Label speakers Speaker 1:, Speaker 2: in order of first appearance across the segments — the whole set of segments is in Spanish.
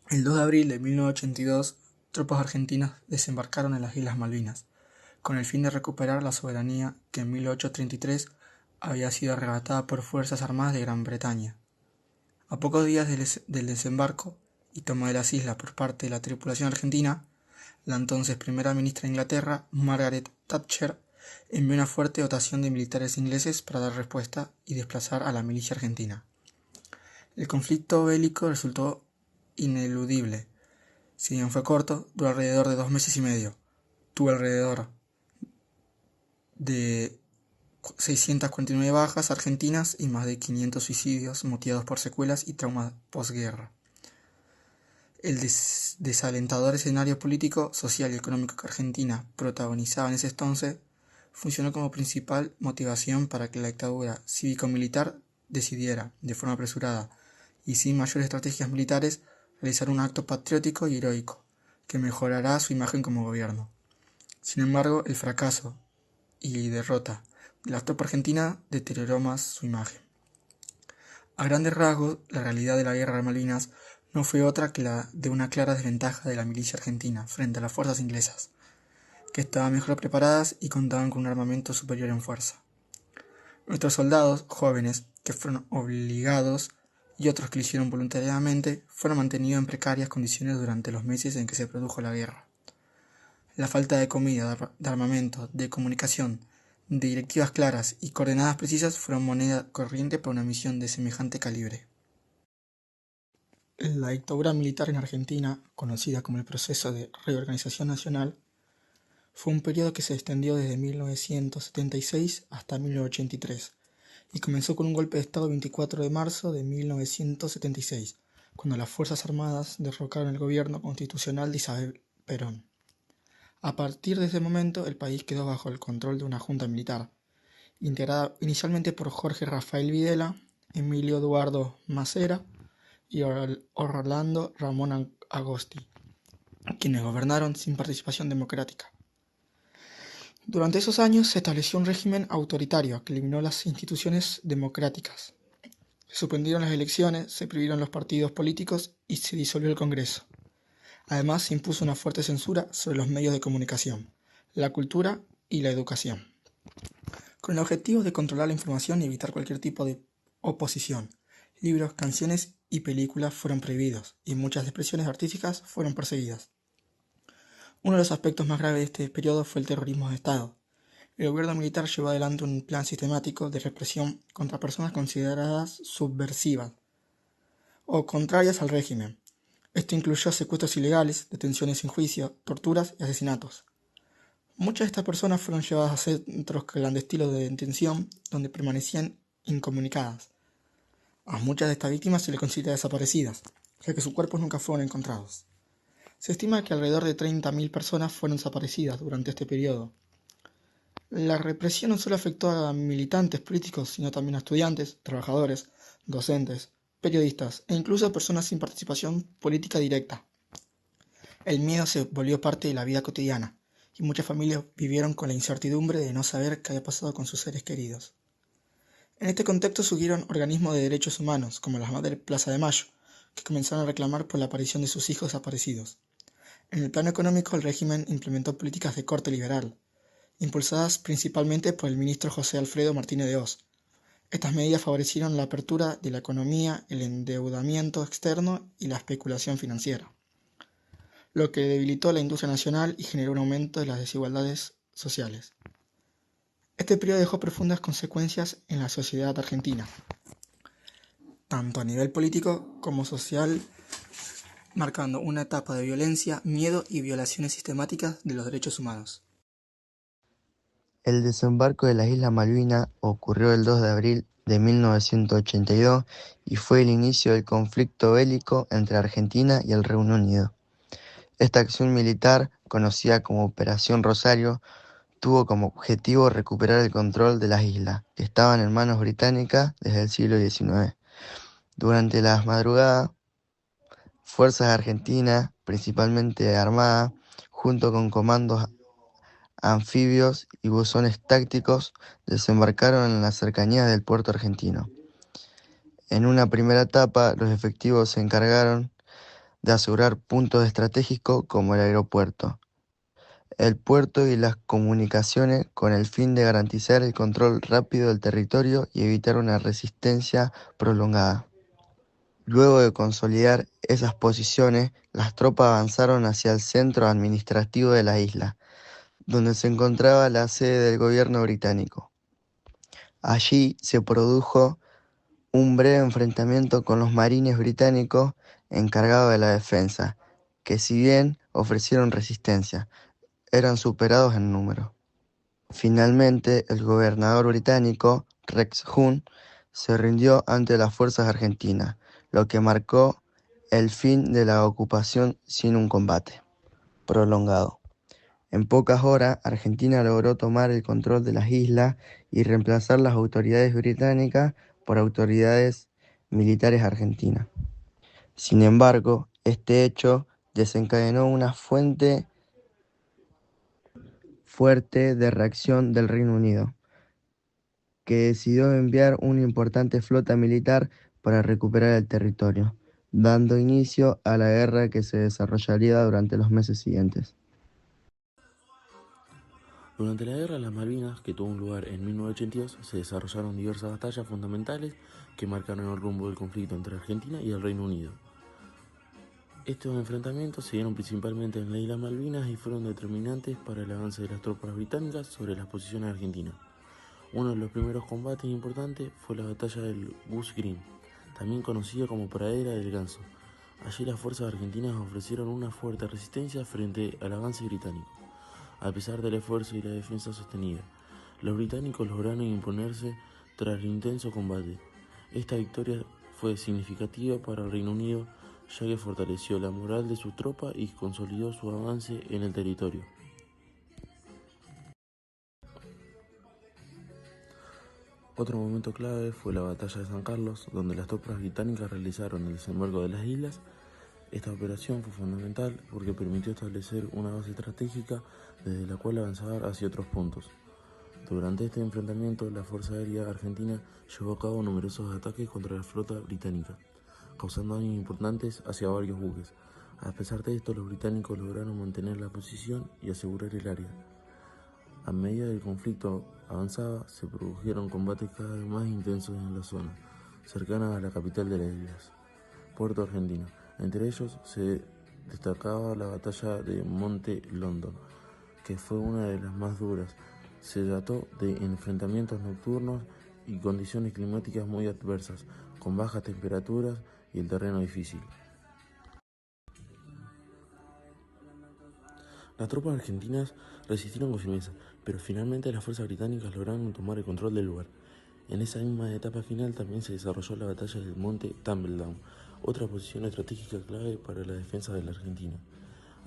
Speaker 1: El 2 de abril de 1982, tropas argentinas desembarcaron en las Islas Malvinas, con el fin de recuperar la soberanía que en 1833 había sido arrebatada por fuerzas armadas de Gran Bretaña. A pocos días del desembarco y toma de las islas por parte de la tripulación argentina, la entonces primera ministra de Inglaterra, Margaret Thatcher, envió una fuerte dotación de militares ingleses para dar respuesta y desplazar a la milicia argentina. El conflicto bélico resultó ineludible. Si bien fue corto, duró alrededor de 2 meses y medio. Tuvo alrededor de 649 bajas argentinas y más de 500 suicidios motivados por secuelas y traumas posguerra. El desalentador escenario político, social y económico que Argentina protagonizaba en ese entonces funcionó como principal motivación para que la dictadura cívico-militar decidiera, de forma apresurada y sin mayores estrategias militares, realizar un acto patriótico y heroico que mejorará su imagen como gobierno. Sin embargo, el fracaso y derrota de la tropa argentina deterioró más su imagen. A grandes rasgos, la realidad de la guerra de Malvinas no fue otra que la de una clara desventaja de la milicia argentina frente a las fuerzas inglesas, que estaban mejor preparadas y contaban con un armamento superior en fuerza. Nuestros soldados, jóvenes, que fueron obligados y otros que lo hicieron voluntariamente, fueron mantenidos en precarias condiciones durante los meses en que se produjo la guerra. La falta de comida, de armamento, de comunicación, de directivas claras y coordenadas precisas fueron moneda corriente para una misión de semejante calibre. La dictadura militar en Argentina, conocida como el Proceso de Reorganización Nacional, fue un periodo que se extendió desde 1976 hasta 1983 y comenzó con un golpe de Estado el 24 de marzo de 1976, cuando las Fuerzas Armadas derrocaron el gobierno constitucional de Isabel Perón. A partir de ese momento, el país quedó bajo el control de una junta militar, integrada inicialmente por Jorge Rafael Videla, Emilio Eduardo Macera y Orlando Ramón Agosti, quienes gobernaron sin participación democrática. Durante esos años se estableció un régimen autoritario que eliminó las instituciones democráticas. Se suspendieron las elecciones, se prohibieron los partidos políticos y se disolvió el Congreso. Además, se impuso una fuerte censura sobre los medios de comunicación, la cultura y la educación, con el objetivo de controlar la información y evitar cualquier tipo de oposición. Libros, canciones y películas fueron prohibidos y muchas expresiones artísticas fueron perseguidas. Uno de los aspectos más graves de este periodo fue el terrorismo de Estado. El gobierno militar llevó adelante un plan sistemático de represión contra personas consideradas subversivas o contrarias al régimen. Esto incluyó secuestros ilegales, detenciones sin juicio, torturas y asesinatos. Muchas de estas personas fueron llevadas a centros clandestinos de detención donde permanecían incomunicadas. A muchas de estas víctimas se les considera desaparecidas, ya que sus cuerpos nunca fueron encontrados. Se estima que alrededor de 30.000 personas fueron desaparecidas durante este periodo. La represión no solo afectó a militantes políticos, sino también a estudiantes, trabajadores, docentes, periodistas e incluso a personas sin participación política directa. El miedo se volvió parte de la vida cotidiana, y muchas familias vivieron con la incertidumbre de no saber qué había pasado con sus seres queridos. En este contexto surgieron organismos de derechos humanos, como las Madres Plaza de Mayo, que comenzaron a reclamar por la aparición de sus hijos desaparecidos. En el plano económico, el régimen implementó políticas de corte liberal, impulsadas principalmente por el ministro José Alfredo Martínez de Hoz. Estas medidas favorecieron la apertura de la economía, el endeudamiento externo y la especulación financiera, lo que debilitó la industria nacional y generó un aumento de las desigualdades sociales. Este periodo dejó profundas consecuencias en la sociedad argentina, tanto a nivel político como social, marcando una etapa de violencia, miedo y violaciones sistemáticas de los derechos humanos.
Speaker 2: El desembarco de las Islas Malvinas ocurrió el 2 de abril de 1982 y fue el inicio del conflicto bélico entre Argentina y el Reino Unido. Esta acción militar, conocida como Operación Rosario, tuvo como objetivo recuperar el control de las islas, que estaban en manos británicas desde el siglo XIX. Durante las madrugadas, fuerzas argentinas, principalmente armadas, junto con comandos anfibios y buzones tácticos, desembarcaron en las cercanías del puerto argentino. En una primera etapa, los efectivos se encargaron de asegurar puntos estratégicos como el aeropuerto, el puerto y las comunicaciones con el fin de garantizar el control rápido del territorio y evitar una resistencia prolongada. Luego de consolidar esas posiciones, las tropas avanzaron hacia el centro administrativo de la isla, donde se encontraba la sede del gobierno británico. Allí se produjo un breve enfrentamiento con los marines británicos encargados de la defensa, que si bien ofrecieron resistencia, eran superados en número. Finalmente, el gobernador británico, Rex Hunt, se rindió ante las fuerzas argentinas, lo que marcó el fin de la ocupación sin un combate prolongado. En pocas horas, Argentina logró tomar el control de las islas y reemplazar las autoridades británicas por autoridades militares argentinas. Sin embargo, este hecho desencadenó una fuerte de reacción del Reino Unido, que decidió enviar una importante flota militar para recuperar el territorio, dando inicio a la guerra que se desarrollaría durante los meses siguientes.
Speaker 3: Durante la Guerra de las Malvinas, que tuvo un lugar en 1982, se desarrollaron diversas batallas fundamentales que marcaron el rumbo del conflicto entre Argentina y el Reino Unido. Estos enfrentamientos se dieron principalmente en la isla Malvinas y fueron determinantes para el avance de las tropas británicas sobre las posiciones argentinas. Uno de los primeros combates importantes fue la batalla del Goose Green, también conocida como Pradera del Ganso. Allí las fuerzas argentinas ofrecieron una fuerte resistencia frente al avance británico. A pesar del esfuerzo y la defensa sostenida, los británicos lograron imponerse tras el intenso combate. Esta victoria fue significativa para el Reino Unido, ya que fortaleció la moral de sus tropas y consolidó su avance en el territorio. Otro momento clave fue la batalla de San Carlos, donde las tropas británicas realizaron el desembarco de las islas. Esta operación fue fundamental porque permitió establecer una base estratégica desde la cual avanzar hacia otros puntos. Durante este enfrentamiento, la Fuerza Aérea Argentina llevó a cabo numerosos ataques contra la flota británica, causando daños importantes hacia varios buques. A pesar de esto, los británicos lograron mantener la posición y asegurar el área. A medida que el conflicto avanzaba, se produjeron combates cada vez más intensos en la zona, cercana a la capital de las islas, Puerto Argentino. Entre ellos se destacaba la batalla de Monte London, que fue una de las más duras. Se trató de enfrentamientos nocturnos y condiciones climáticas muy adversas, con bajas temperaturas y el terreno difícil. Las tropas argentinas resistieron con firmeza, pero finalmente las fuerzas británicas lograron tomar el control del lugar. En esa misma etapa final también se desarrolló la batalla del Monte Tumbledown, otra posición estratégica clave para la defensa de la Argentina.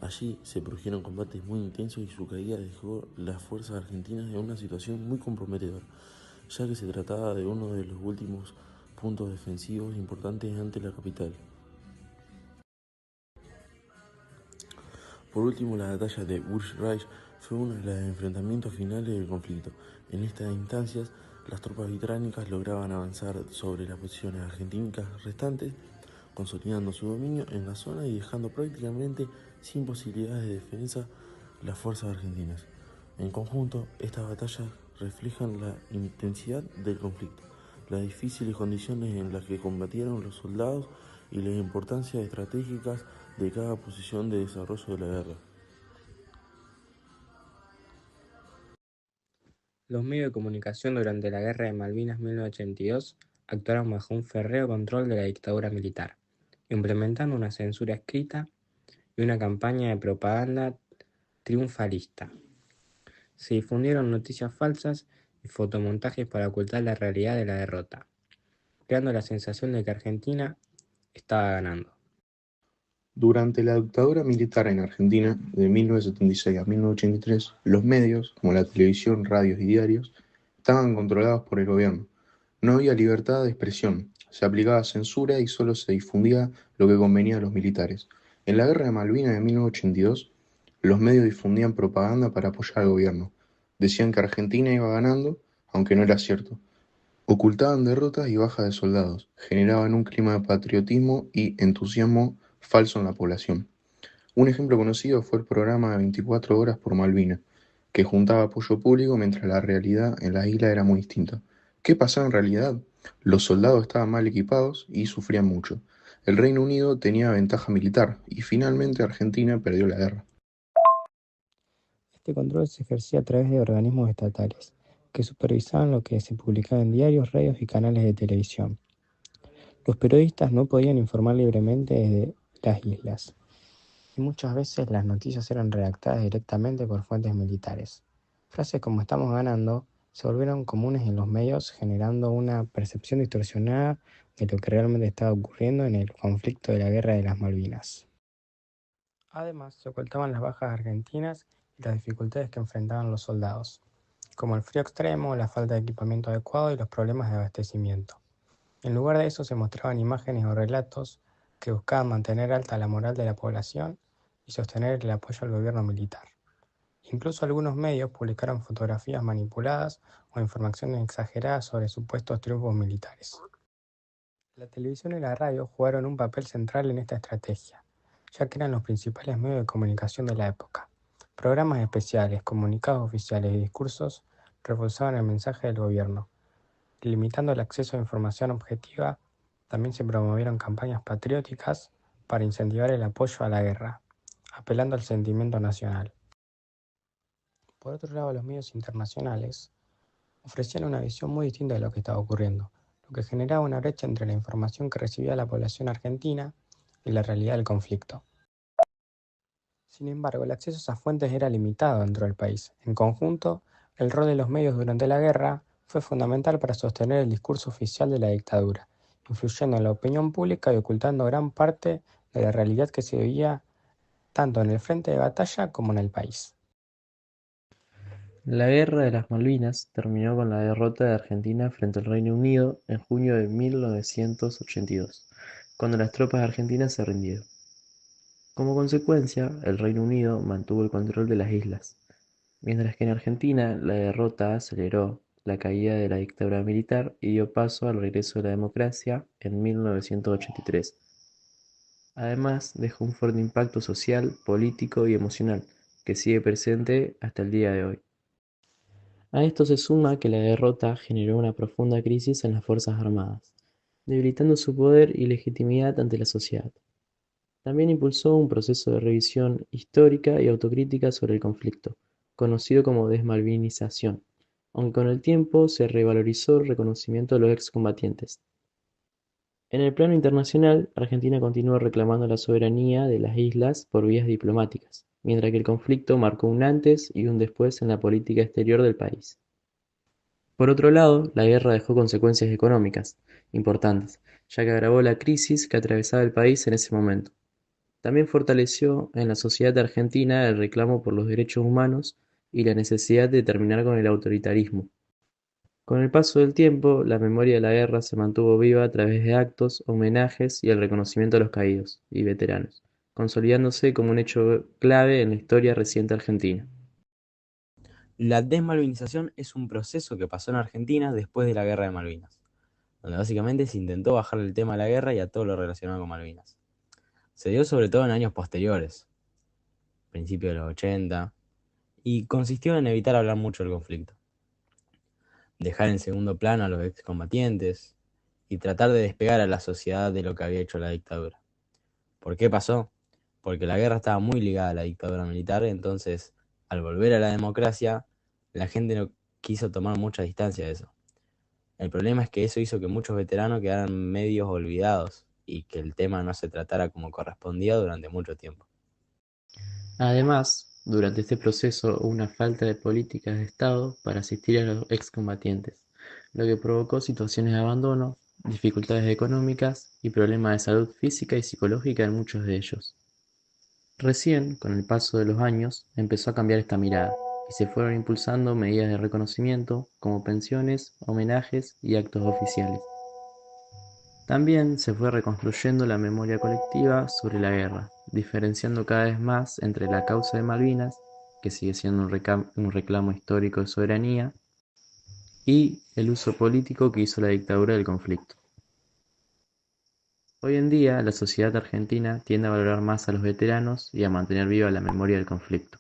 Speaker 3: Allí se produjeron combates muy intensos y su caída dejó las fuerzas argentinas en una situación muy comprometedora, ya que se trataba de uno de los últimos puntos defensivos importantes ante la capital. Por último, la batalla de Busch-Reich fue uno de los enfrentamientos finales del conflicto. En estas instancias, las tropas británicas lograban avanzar sobre las posiciones argentinas restantes, consolidando su dominio en la zona y dejando prácticamente sin posibilidades de defensa las fuerzas argentinas. En conjunto, estas batallas reflejan la intensidad del conflicto, las difíciles condiciones en las que combatieron los soldados y las importancias estratégicas de cada posición de desarrollo de la guerra.
Speaker 4: Los medios de comunicación durante la Guerra de Malvinas 1982 actuaron bajo un férreo control de la dictadura militar, implementando una censura escrita y una campaña de propaganda triunfalista. Se difundieron noticias falsas y fotomontajes para ocultar la realidad de la derrota, creando la sensación de que Argentina estaba ganando.
Speaker 5: Durante la dictadura militar en Argentina, de 1976 a 1983, los medios, como la televisión, radios y diarios, estaban controlados por el gobierno. No había libertad de expresión, se aplicaba censura y solo se difundía lo que convenía a los militares. En la guerra de Malvinas de 1982, los medios difundían propaganda para apoyar al gobierno. Decían que Argentina iba ganando, aunque no era cierto. Ocultaban derrotas y bajas de soldados, generaban un clima de patriotismo y entusiasmo falso en la población. Un ejemplo conocido fue el programa 24 horas por Malvinas, que juntaba apoyo público mientras la realidad en la isla era muy distinta. ¿Qué pasaba en realidad? Los soldados estaban mal equipados y sufrían mucho. El Reino Unido tenía ventaja militar y finalmente Argentina perdió la guerra.
Speaker 4: Este control se ejercía a través de organismos estatales, que supervisaban lo que se publicaba en diarios, radios y canales de televisión. Los periodistas no podían informar libremente desde las islas, y muchas veces las noticias eran redactadas directamente por fuentes militares. Frases como "estamos ganando" se volvieron comunes en los medios, generando una percepción distorsionada de lo que realmente estaba ocurriendo en el conflicto de la Guerra de las Malvinas. Además, se ocultaban las bajas argentinas y las dificultades que enfrentaban los soldados, como el frío extremo, la falta de equipamiento adecuado y los problemas de abastecimiento. En lugar de eso se mostraban imágenes o relatos que buscaban mantener alta la moral de la población y sostener el apoyo al gobierno militar. Incluso algunos medios publicaron fotografías manipuladas o informaciones exageradas sobre supuestos triunfos militares. La televisión y la radio jugaron un papel central en esta estrategia, ya que eran los principales medios de comunicación de la época. Programas especiales, comunicados oficiales y discursos reforzaban el mensaje del gobierno. Limitando el acceso a información objetiva, también se promovieron campañas patrióticas para incentivar el apoyo a la guerra, apelando al sentimiento nacional. Por otro lado, los medios internacionales ofrecían una visión muy distinta de lo que estaba ocurriendo, lo que generaba una brecha entre la información que recibía la población argentina y la realidad del conflicto. Sin embargo, el acceso a esas fuentes era limitado dentro del país. En conjunto, el rol de los medios durante la guerra fue fundamental para sostener el discurso oficial de la dictadura, influyendo en la opinión pública y ocultando gran parte de la realidad que se veía tanto en el frente de batalla como en el país.
Speaker 3: La Guerra de las Malvinas terminó con la derrota de Argentina frente al Reino Unido en junio de 1982, cuando las tropas argentinas se rindieron. Como consecuencia, el Reino Unido mantuvo el control de las islas, mientras que en Argentina la derrota aceleró la caída de la dictadura militar y dio paso al regreso de la democracia en 1983. Además, dejó un fuerte impacto social, político y emocional, que sigue presente hasta el día de hoy. A esto se suma que la derrota generó una profunda crisis en las Fuerzas Armadas, debilitando su poder y legitimidad ante la sociedad. También impulsó un proceso de revisión histórica y autocrítica sobre el conflicto, conocido como desmalvinización, aunque con el tiempo se revalorizó el reconocimiento de los excombatientes. En el plano internacional, Argentina continúa reclamando la soberanía de las islas por vías diplomáticas, mientras que el conflicto marcó un antes y un después en la política exterior del país. Por otro lado, la guerra dejó consecuencias económicas importantes, ya que agravó la crisis que atravesaba el país en ese momento. También fortaleció en la sociedad argentina el reclamo por los derechos humanos y la necesidad de terminar con el autoritarismo. Con el paso del tiempo, la memoria de la guerra se mantuvo viva a través de actos, homenajes y el reconocimiento a los caídos y veteranos, consolidándose como un hecho clave en la historia reciente argentina.
Speaker 6: La desmalvinización es un proceso que pasó en Argentina después de la Guerra de Malvinas, donde básicamente se intentó bajar el tema de la guerra y a todo lo relacionado con Malvinas. Se dio sobre todo en años posteriores, principios de los 80, y consistió en evitar hablar mucho del conflicto, dejar en segundo plano a los excombatientes y tratar de despegar a la sociedad de lo que había hecho la dictadura. ¿Por qué pasó? Porque la guerra estaba muy ligada a la dictadura militar, entonces al volver a la democracia, la gente no quiso tomar mucha distancia de eso. El problema es que eso hizo que muchos veteranos quedaran medios olvidados y que el tema no se tratara como correspondía durante mucho tiempo.
Speaker 3: Además, durante este proceso hubo una falta de políticas de Estado para asistir a los excombatientes, lo que provocó situaciones de abandono, dificultades económicas y problemas de salud física y psicológica en muchos de ellos. Recién, con el paso de los años, empezó a cambiar esta mirada y se fueron impulsando medidas de reconocimiento como pensiones, homenajes y actos oficiales. También se fue reconstruyendo la memoria colectiva sobre la guerra, diferenciando cada vez más entre la causa de Malvinas, que sigue siendo un reclamo histórico de soberanía, y el uso político que hizo la dictadura del conflicto.
Speaker 7: Hoy en día, la sociedad argentina tiende a valorar más a los veteranos y a mantener viva la memoria del conflicto,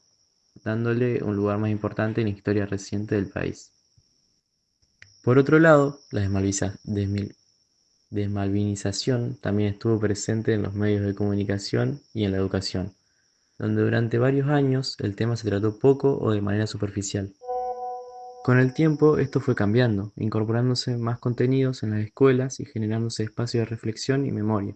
Speaker 7: dándole un lugar más importante en la historia reciente del país. Por otro lado, la desmalvinización también estuvo presente en los medios de comunicación y en la educación, donde durante varios años el tema se trató poco o de manera superficial. Con el tiempo esto fue cambiando, incorporándose más contenidos en las escuelas y generándose espacios de reflexión y memoria.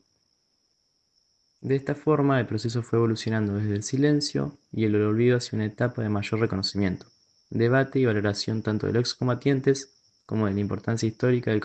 Speaker 7: De esta forma el proceso fue evolucionando desde el silencio y el olvido hacia una etapa de mayor reconocimiento, debate y valoración tanto de los excombatientes como de la importancia histórica del